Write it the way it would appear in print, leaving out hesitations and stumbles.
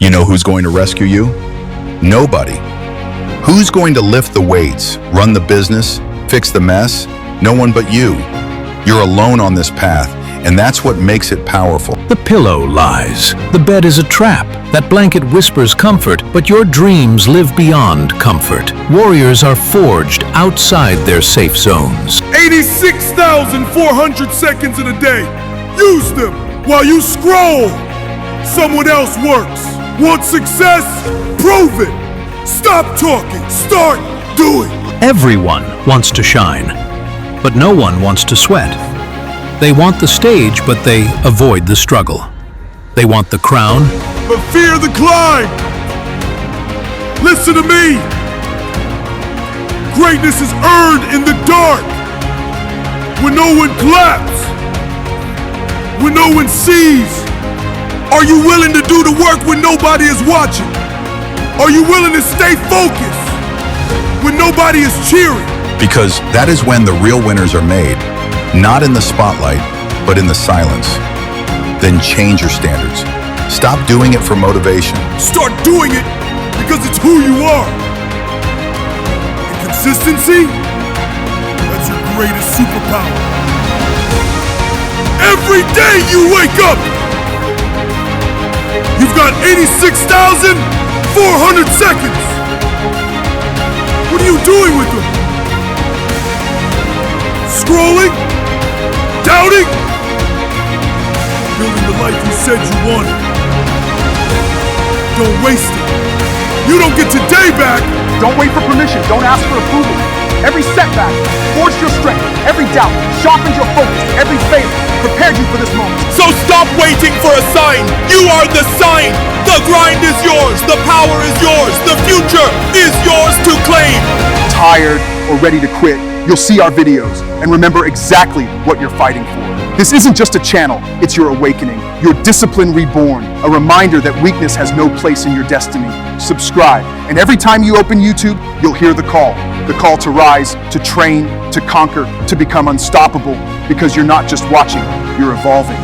You know who's going to rescue you? Nobody. Who's going to lift the weights, run the business, fix the mess? No one but you. You're alone on this path, and that's what makes it powerful. The pillow lies. The bed is a trap. That blanket whispers comfort, but your dreams live beyond comfort. Warriors are forged outside their safe zones. 86,400 seconds in a day. Use them while you scroll. Someone else works. Want success? Prove it. Stop talking. Start doing. Everyone wants to shine, but no one wants to sweat. They want the stage, but they avoid the struggle. They want the crown, but fear the climb. Listen to me. Greatness is earned in the dark. When no one claps. When no one sees. Are you willing to do the work when nobody is watching? Are you willing to stay focused when nobody is cheering? Because that is when the real winners are made. Not in the spotlight, but in the silence. Then change your standards. Stop doing it for motivation. Start doing it because it's who you are. And consistency, that's your greatest superpower. Every day you wake up, you've got 86,400 seconds. What are you doing with them? Scrolling? Doubting? Building the life you said you wanted. Don't waste it. You don't get today back. Don't wait for permission. Don't ask for approval. Every setback forged your strength. Every doubt sharpened your focus. Every failure prepared you for this moment. So stop waiting for a sign. You are the sign. The grind is yours. The power is yours. The future is yours to claim. Tired or ready to quit, you'll see our videos and remember exactly what you're fighting for. This isn't just a channel, it's your awakening, your discipline reborn, a reminder that weakness has no place in your destiny. Subscribe, and every time you open YouTube, you'll hear the call to rise, to train, to conquer, to become unstoppable, because you're not just watching, you're evolving.